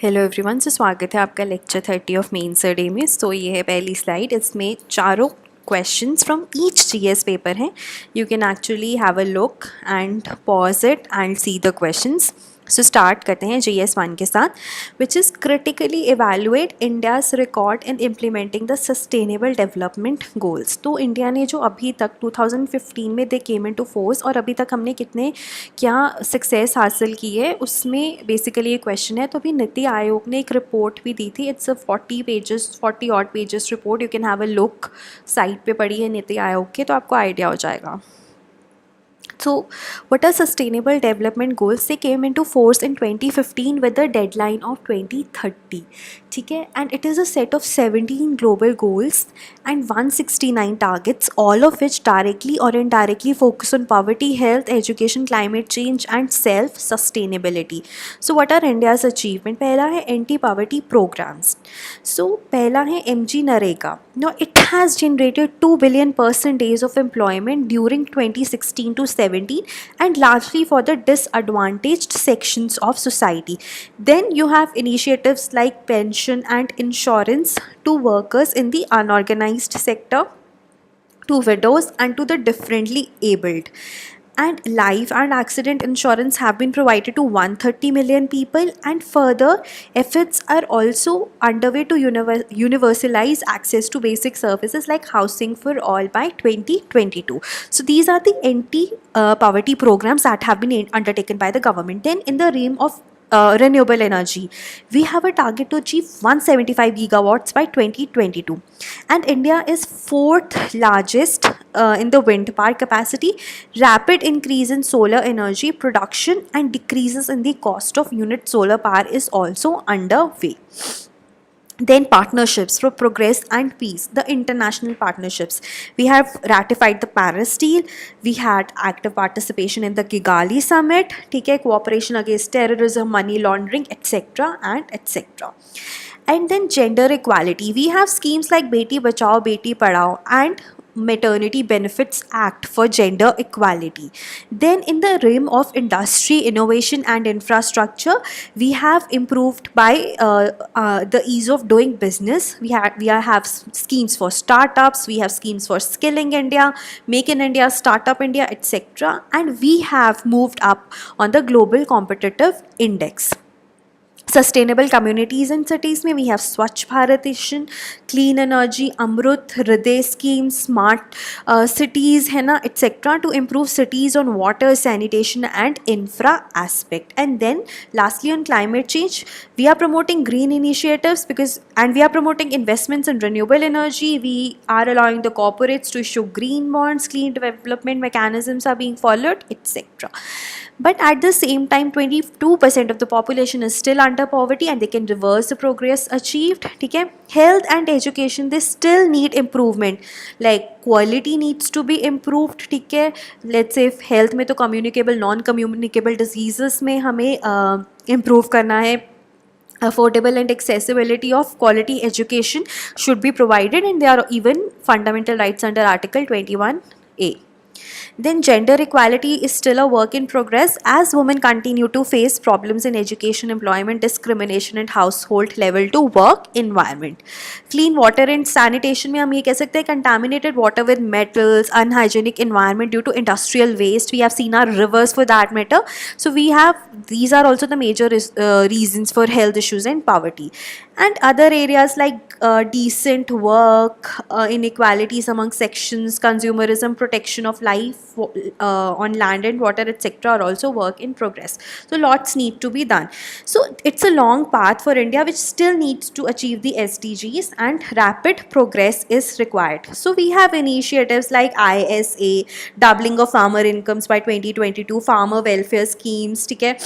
Hello everyone, से स्वागत है आपका लेक्चर 30 ऑफ मेंस डे में। सो ये है पहली स्लाइड, इसमें चारों questions from each GS paper हैं. You can actually have a look and pause it and see the questions. So start करते हैं GS1 के साथ, which is critically evaluate India's record in implementing the sustainable development goals. तो India ने जो अभी तक 2015 में दे केम इनटू फोर्स और अभी तक हमने कितने क्या सक्सेस हासिल की है, उसमें बेसिकली ये क्वेश्चन है. तो अभी नीति आयोग ने एक रिपोर्ट भी दी थी. It's a 40 odd pages report. You can have a look, site पे पड़ी है नीति आयोग के, तो आपको आइडिया हो जाएगा. So, what are sustainable development goals? They came into force in 2015 with the deadline of 2030. ठीक है, and it is a set of 17 global goals and 169 targets, all of which directly or indirectly focus on poverty, health, education, climate change and self-sustainability. So, what are India's achievement? पहला है anti-poverty programs. So, पहला है MG NREGA. Now, it has generated 2 billion person days of employment during 2016 to 17 and largely for the disadvantaged sections of society. Then you have initiatives like pension and insurance to workers in the unorganized sector, to widows and to the differently abled. And life and accident insurance have been provided to 130 million people, and further efforts are also underway to universalize access to basic services like housing for all by 2022. So these are the anti-poverty programs that have been undertaken by the government. Then in the realm of renewable energy, we have a target to achieve 175 gigawatts by 2022, and India is fourth largest in the wind power capacity. Rapid increase in solar energy production and decreases in the cost of unit solar power is also underway. Then partnerships for progress and peace, the international partnerships. We have ratified the Paris deal. We had active participation in the Kigali summit. ठीक है, cooperation against terrorism, money laundering, etc. and etc. And then gender equality. We have schemes like Beti Bachao, Beti Padhao and Maternity Benefits Act for gender equality. Then in the realm of industry, innovation and infrastructure, we have improved by the ease of doing business. We have schemes for startups, we have schemes for skilling India, make in India, startup India, etc. And we have moved up on the global competitive index. Sustainable communities and cities में we have Swachh Bharat Mission, clean energy, Amrut, Hriday scheme, smart cities है ना, etc. to improve cities on water, sanitation and infra aspect. And then lastly on climate change, we are promoting green initiatives and we are promoting investments in renewable energy. We are allowing the corporates to issue green bonds, clean development mechanisms are being followed, etc. But at the same time, 22% of the population is still under poverty and they can reverse the progress achieved. ठीक है, health and education, they still need improvement, like quality needs to be improved. ठीक है, let's say health में तो communicable, non-communicable diseases में हमें improve करना है. Affordable and accessibility of quality education should be provided, and there are even fundamental rights under Article 21A. Then gender equality is still a work in progress as women continue to face problems in education, employment, discrimination and household level to work environment. Clean water and sanitation में हम ये कह सकते हैं contaminated water with metals, unhygienic environment due to industrial waste. We have seen our rivers for that matter. So these are also the major reasons for health issues and poverty. And other areas like decent work, inequalities among sections, consumerism, protection of life on land and water, etc. are also work in progress. So lots need to be done. So it's a long path for India which still needs to achieve the SDGs, and rapid progress is required. So we have initiatives like ISA, doubling of farmer incomes by 2022, farmer welfare schemes, ठीक है,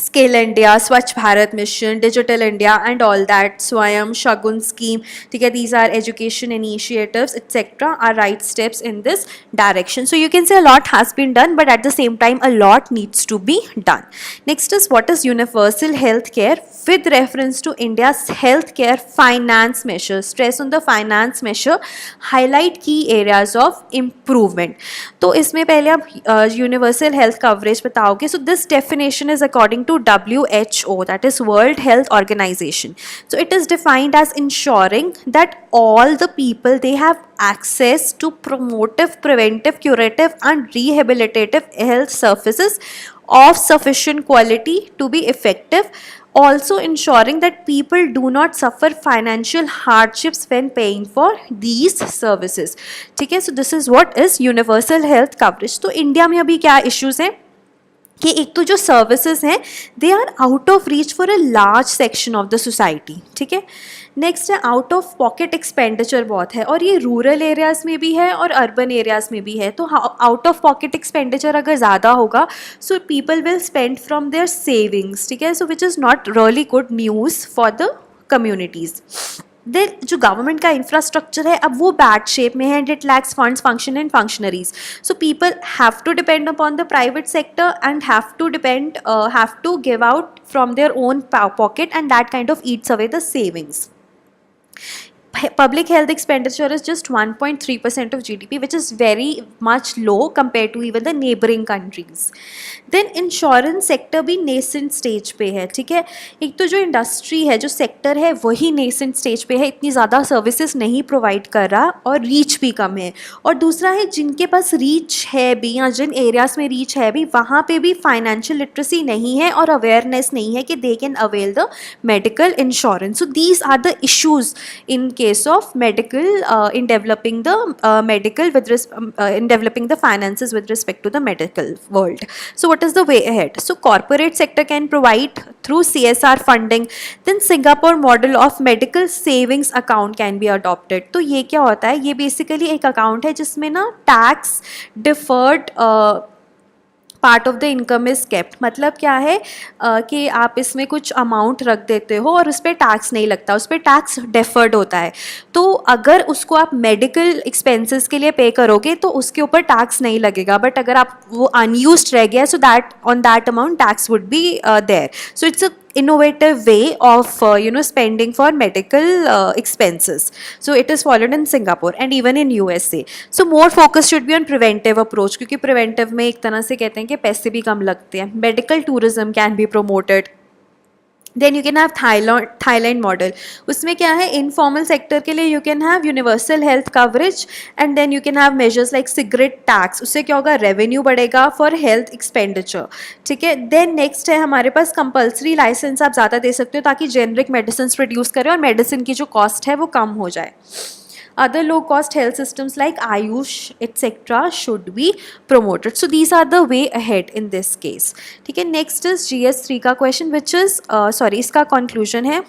Skill India, Swachh Bharat Mission, Digital India and all that, Swayam, Shagun scheme, okay, these are education initiatives, etc. are right steps in this direction. So you can say a lot has been done, but at the same time a lot needs to be done. Next is, what is universal health care? With reference to India's healthcare finance measure, stress on the finance measure, highlight key areas of improvement. तो इसमें पहले आप universal health coverage बताओगे. So this definition is according to WHO, that is World Health Organization. So it is defined as ensuring that all the people, they have access to promotive, preventive, curative and rehabilitative health services of sufficient quality to be effective, also ensuring that people do not suffer financial hardships when paying for these services. ठीक है, so this is what is universal health coverage. तो India में अभी क्या issues हैं कि एक तो जो सर्विसेज हैं they are out of reach for a large section of the society. ठीक है, नेक्स्ट है आउट ऑफ पॉकेट एक्सपेंडिचर बहुत है, और ये रूरल एरियाज़ में भी है और अर्बन एरियाज़ में भी है. तो आउट ऑफ पॉकेट एक्सपेंडिचर अगर ज़्यादा होगा so people will spend from their savings. ठीक है, so which is not really good news for the communities. Then जो गवर्नमेंट का इंफ्रास्ट्रक्चर है अब वो बैड शेप में है and it lacks funds, function and functionaries. So people have to depend upon the private sector and have to give out from their own pocket and that kind of eats away the savings. Public health expenditure is just 1.3% of GDP, which is very much low compared to even the neighboring countries. Then insurance sector भी nascent stage पे है. ठीक है, एक तो जो industry है, जो सेक्टर है वही nascent stage पे है, इतनी ज़्यादा सर्विसेज नहीं प्रोवाइड कर रहा और रीच भी कम है. और दूसरा है जिनके पास रीच है भी या जिन एरियाज में रीच है भी वहाँ पे भी फाइनेंशियल लिटरेसी नहीं है और अवेयरनेस नहीं है कि they can avail the medical insurance. So these are the issues in case of medical in developing the finances with respect to the medical world. So what is the way ahead? So corporate sector can provide through CSR funding. Then Singapore model of medical savings account can be adopted. तो ये क्या होता है, ये basically एक account है जिसमें ना tax deferred part of the income is kept. मतलब क्या है कि आप इसमें कुछ अमाउंट रख देते हो और उस पर टैक्स नहीं लगता, उस पर टैक्स डेफर्ड होता है. तो अगर उसको आप मेडिकल एक्सपेंसेस के लिए पे करोगे तो उसके ऊपर टैक्स नहीं लगेगा, बट अगर आप वो अनयूज्ड रह गया so that on that amount tax would be there. So it's a innovative way of spending for medical expenses. So it is followed in Singapore and even in USA. So more focus should be on preventive approach, क्योंकि preventive में एक तरह से कहते हैं कि पैसे भी कम लगते हैं. Medical tourism can be promoted. Then you can have Thailand model. उसमें क्या है, इनफॉर्मल सेक्टर के लिए you can have universal health coverage and then you can have measures like cigarette tax. उससे क्या होगा, रेवेन्यू बढ़ेगा फॉर हेल्थ एक्सपेंडिचर. ठीक है, देन नेक्स्ट है हमारे पास कंपल्सरी लाइसेंस आप ज़्यादा दे सकते हो ताकि जेनरिक मेडिसिन प्रोड्यूस करें और मेडिसिन की जो कॉस्ट है वो कम हो जाए. Other low-cost health systems like Ayush, etc. should be promoted. So these are the way ahead in this case. ठीक है, next is GS3 का question, which is इसका conclusion है.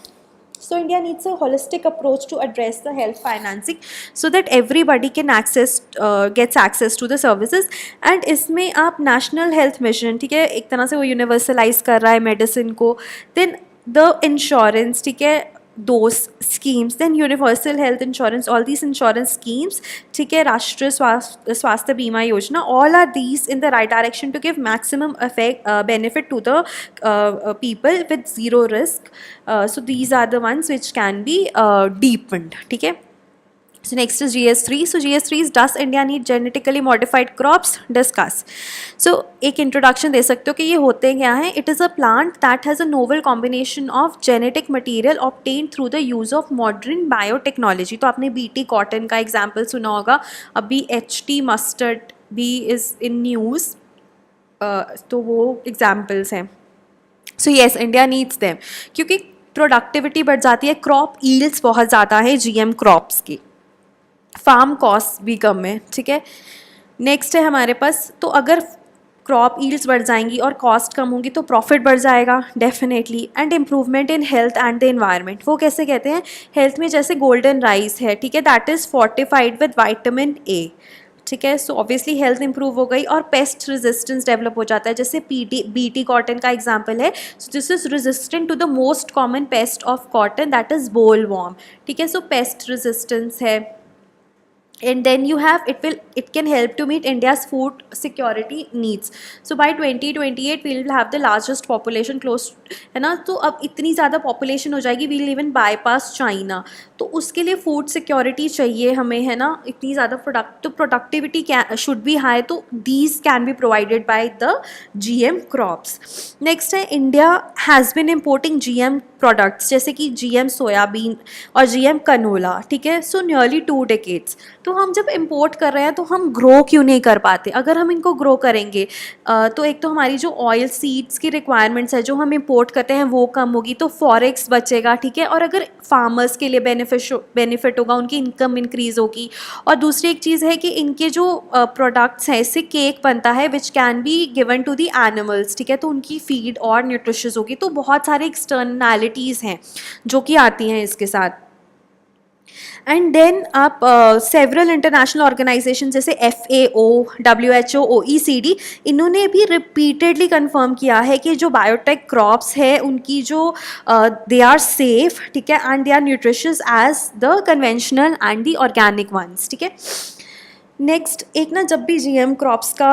So India needs a holistic approach to address the health financing so that everybody can gets access to the services. And इसमें आप national health mission, ठीक है, एक तरह से वो universalize कर रहा है medicine को. Then the insurance, ठीक है, those schemes, then universal health insurance, all these insurance schemes, ठीक है, राष्ट्रीय स्वास्थ्य बीमा योजना, all are these in the right direction to give maximum benefit to the people with zero risk. So these are the ones which can be deepened. ठीक है. So next is GS3. So GS3 is, does India need genetically modified crops? Discuss. So एक introduction दे सकते हो कि ये होते क्या हैं. It is a plant that has a novel combination of genetic material obtained through the use of modern biotechnology. तो आपने BT cotton का example सुना होगा, अभी HT mustard भी is in news. तो वो examples हैं. So yes, India needs them क्योंकि प्रोडक्टिविटी बढ़ जाती है, क्रॉप यील्ड्स बहुत ज़्यादा है GM क्रॉप्स की, फार्म कॉस्ट भी कम है. ठीक है, नेक्स्ट है हमारे पास, तो अगर क्रॉप यील्ड्स बढ़ जाएंगी और कॉस्ट कम होगी तो प्रॉफिट बढ़ जाएगा definitely. And improvement in health and the environment, वो कैसे कहते हैं, हेल्थ में जैसे गोल्डन राइस है, ठीक है, that is fortified with vitamin A. ठीक है, सो ऑब्वियसली हेल्थ इंप्रूव हो गई और पेस्ट रेजिस्टेंस डेवलप हो जाता है. जैसे BT कॉटन का एग्जांपल है, so this is resistant to the most common pest of cotton, that is bollworm. ठीक है, सो पेस्ट रेजिस्टेंस है. and then you have it can help to meet India's food security needs. So by 2028 we will have the largest population close, है ना. तो अब इतनी ज़्यादा population हो जाएगी, we'll even bypass China. तो उसके लिए food security चाहिए हमें, है ना. इतनी ज़्यादा तो productivity should be high, तो these can be provided by the GM crops. Next है, India has been importing GM products जैसे कि GM सोयाबीन और GM कनोला, ठीक है. So nearly 2 decades. तो हम जब इंपोर्ट कर रहे हैं तो हम ग्रो क्यों नहीं कर पाते? अगर हम इनको ग्रो करेंगे तो एक तो हमारी जो ऑयल सीड्स की रिक्वायरमेंट्स है जो हम इंपोर्ट करते हैं वो कम होगी, तो फॉरेक्स बचेगा, ठीक है. और अगर फार्मर्स के लिए बेनिफिट होगा, उनकी इनकम इंक्रीज होगी. और दूसरी एक चीज़ है कि इनके जो प्रोडक्ट्स हैं, इससे केक बनता है which can be given to the animals, ठीक है. तो उनकी फीड और न्यूट्रिशियस होगी. तो बहुत सारे एक्सटर्नैलिटीज़ हैं जो कि आती हैं इसके साथ. एंड देन आप सेवरल इंटरनेशनल ऑर्गेनाइजेशन जैसे FAO, WHO, OECD, इन्होंने भी रिपीटेडली कंफर्म किया है कि जो बायोटेक क्रॉप्स है उनकी जो दे आर सेफ, ठीक है, and they are nutritious as the conventional and the organic ones, ठीक है. नेक्स्ट, एक ना जब भी GM क्रॉप्स का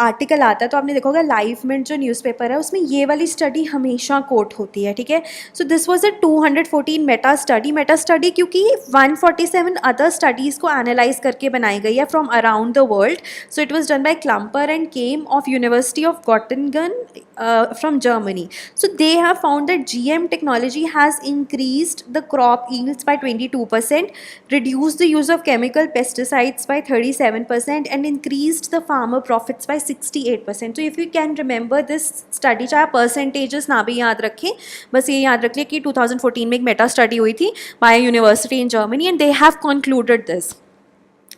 आर्टिकल आता है तो आपने देखा होगा लाइफ मिनट जो न्यूज़पेपर है उसमें ये वाली स्टडी हमेशा कोट होती है, ठीक है. So this was a 214 Meta study क्योंकि 147 अदर स्टडीज़ को एनालाइज करके बनाई गई है from around the world. So it was done by Klumper and Qaim of university of Gottingen from Germany. So they have found that GM technology has increased the crop yields by 22%, reduced the use of chemical pesticides by 37%, and increased the farmer profits by 68%. So if you can remember this study, चाहे percentages ना भी याद रखें, बस ये याद रख लें कि 2014 में एक मेटा स्टडी हुई थी by a university in Germany and they have concluded this.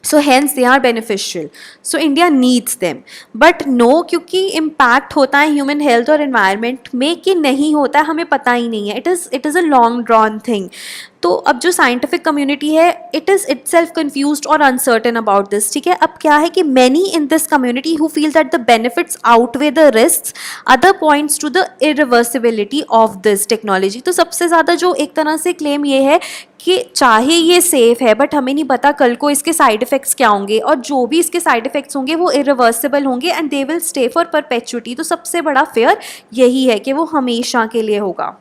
So hence they are beneficial. So India needs them. But no, क्योंकि impact होता है human health और environment में कि नहीं होता है हमें पता ही नहीं है. It is a long drawn thing. तो अब जो साइंटिफिक कम्युनिटी है it is itself confused और अनसर्टन अबाउट दिस, ठीक है. अब क्या है कि many in this community who feel that the benefits outweigh the risks, other points to the irreversibility of this technology. तो सबसे ज़्यादा जो एक तरह से क्लेम ये है कि चाहे ये सेफ़ है बट हमें नहीं पता कल को इसके साइड इफ़ेक्ट्स क्या होंगे, और जो भी इसके साइड इफ़ेक्ट्स होंगे वो इरिवर्सिबल होंगे and they will stay for perpetuity. तो सबसे बड़ा फेयर यही है कि वो हमेशा के लिए होगा.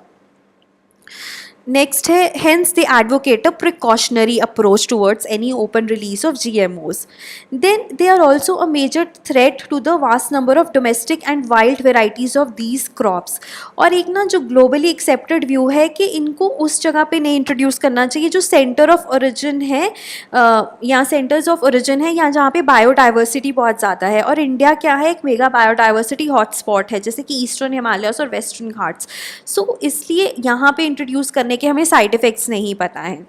Next है, hence they advocate a precautionary approach towards any open release of GMOs. Then they are also a major threat to the vast number of domestic and wild varieties of these crops. और एक ना जो globally accepted view है कि इनको उस जगह पे नहीं introduce करना चाहिए जो center of origin है, या centers of origin है या जहाँ पे biodiversity बहुत ज़्यादा है. और इंडिया क्या है, एक मेगा biodiversity hotspot है जैसे कि ईस्टर्न हिमालयस और वेस्टर्न घाट्स. सो इसलिए यहाँ पे इंट्रोड्यूस करने के हमें साइड इफ़ेक्ट्स नहीं पता हैं.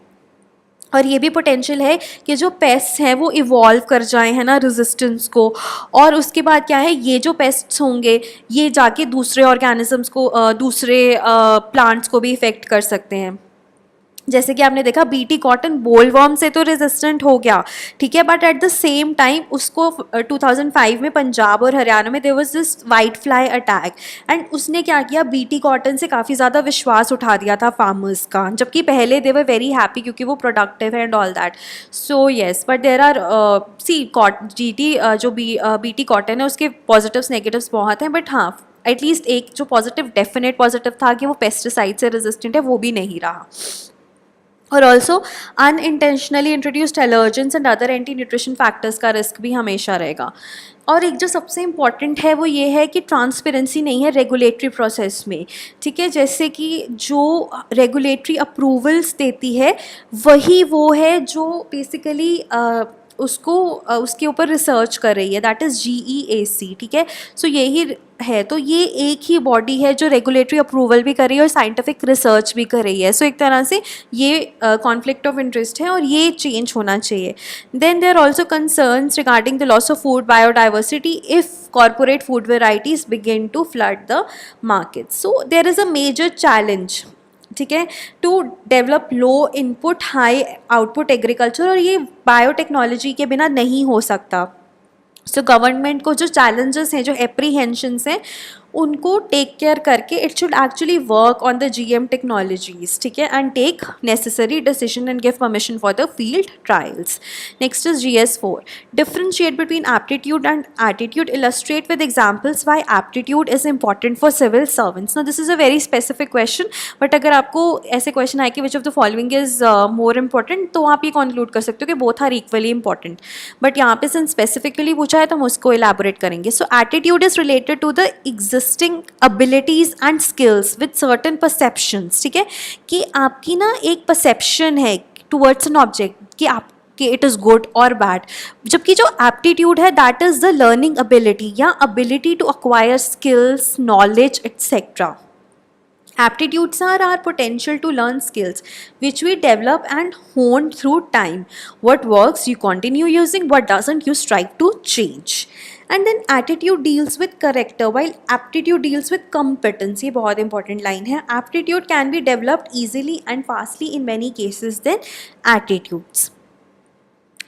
और ये भी पोटेंशियल है कि जो पेस्ट्स हैं वो इवॉल्व कर जाएं, है ना, रेजिस्टेंस को. और उसके बाद क्या है, ये जो पेस्ट्स होंगे ये जाके दूसरे ऑर्गेनिजम्स को, दूसरे प्लांट्स को भी इफ़ेक्ट कर सकते हैं. जैसे कि आपने देखा BT कॉटन बोलवर्म से तो रेजिस्टेंट हो गया, ठीक है, but at the same time उसको 2005 में पंजाब और हरियाणा में there was this white fly attack and उसने क्या किया, BT कॉटन से काफ़ी ज़्यादा विश्वास उठा दिया था फार्मर्स का, जबकि पहले दे वर वेरी हैप्पी क्योंकि वो प्रोडक्टिव है and all that. So yes, but there are जो BT कॉटन है उसके पॉजिटिव्स नेगेटिव्स बहुत हैं, बट हाँ एटलीस्ट एक जो पॉजिटिव डेफिनेट पॉजिटिव था कि वो पेस्टिसाइड से रेजिस्टेंट है वो भी नहीं रहा. और also unintentionally introduced allergens and other anti nutrition factors का रिस्क भी हमेशा रहेगा. और एक जो सबसे इम्पॉर्टेंट है वो ये है कि ट्रांसपेरेंसी नहीं है रेगुलेटरी प्रोसेस में, ठीक है. जैसे कि जो रेगुलेटरी अप्रूवल्स देती है वही वो है जो बेसिकली उसके ऊपर रिसर्च कर रही है, दैट इज़ GEAC, ठीक है. सो यही है, तो ये एक ही बॉडी है जो रेगुलेटरी अप्रूवल भी कर रही है और साइंटिफिक रिसर्च भी कर रही है. सो एक तरह से ये कॉन्फ्लिक्ट ऑफ इंटरेस्ट है और ये चेंज होना चाहिए. Then there are also concerns regarding the loss of food biodiversity if corporate food varieties begin to flood the market. So there is a major challenge, ठीक है, to develop low input high output agriculture, और ये biotechnology के बिना नहीं हो सकता. So government को जो चैलेंजेस हैं, जो एप्रीहेंशंस हैं, उनको टेक केयर करके it should actually work on the GM technologies, ठीक है, and take necessary decision and give permission for the field trials. Next is GS4. Differentiate between aptitude and attitude. Illustrate with examples why aptitude is important for civil servants. Now this is a very specific question, but अगर आपको ऐसे question आए कि which of the following is more important, तो आप ये conclude कर सकते हो कि both are equally important. But यहाँ पे since specifically पूछा है तो हम उसको elaborate करेंगे. So attitude is related to the existing abilities and skills with certain perceptions. ठीक है, कि आपकी ना एक perception है towards an object कि आप कि इट इज़ गुड और बैड, जबकि जो एप्टीट्यूड है that is the learning ability या ability to acquire skills, knowledge etcetera. Aptitudes are our potential to learn skills which we develop and hone through time. What works you continue using, what doesn't you strive to change. And then attitude deals with character while aptitude deals with competence. ये बहुत important line है. Aptitude can be developed easily and fastly in many cases than attitudes.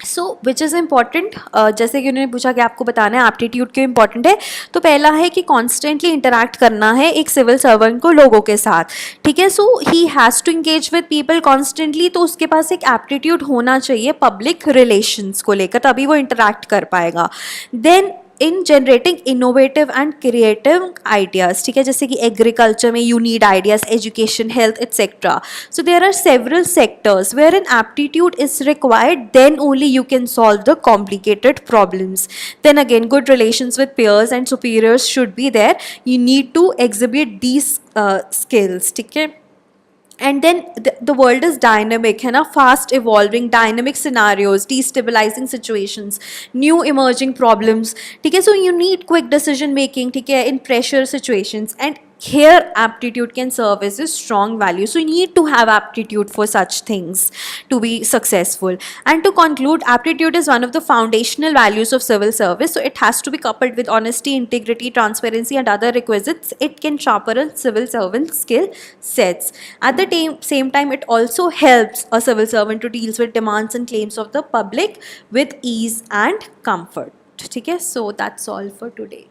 So which is important, जैसे कि उन्होंने पूछा कि आपको बताना है एप्टीट्यूड क्यों इंपॉर्टेंट है, तो पहला है कि कॉन्स्टेंटली इंटरैक्ट करना है एक सिविल सर्वेंट को लोगों के साथ, ठीक है. So he has to engage with people constantly, तो उसके पास एक एप्टीट्यूड होना चाहिए पब्लिक रिलेशंस को लेकर, तभी वो इंटरैक्ट कर पाएगा. Then in generating innovative and creative ideas, ठीक है, जैसे कि एग्रीकल्चर में you need ideas, education, health etcetera. So there are several sectors where an aptitude is required, then only you can solve the complicated problems. Then again good relations with peers and superiors should be there. You need to exhibit these skills, ठीक है. And then the world is dynamic, है ना, fast evolving, dynamic scenarios, destabilizing situations, new emerging problems, ठीक है. So you need quick decision making, ठीक है, in pressure situations, and here aptitude can serve as a strong value. So you need to have aptitude for such things to be successful. And to conclude, aptitude is one of the foundational values of civil service. So it has to be coupled with honesty, integrity, transparency and other requisites. It can sharpen civil servant skill sets. At the same time, it also helps a civil servant to deal with demands and claims of the public with ease and comfort. ठीक है, so that's all for today.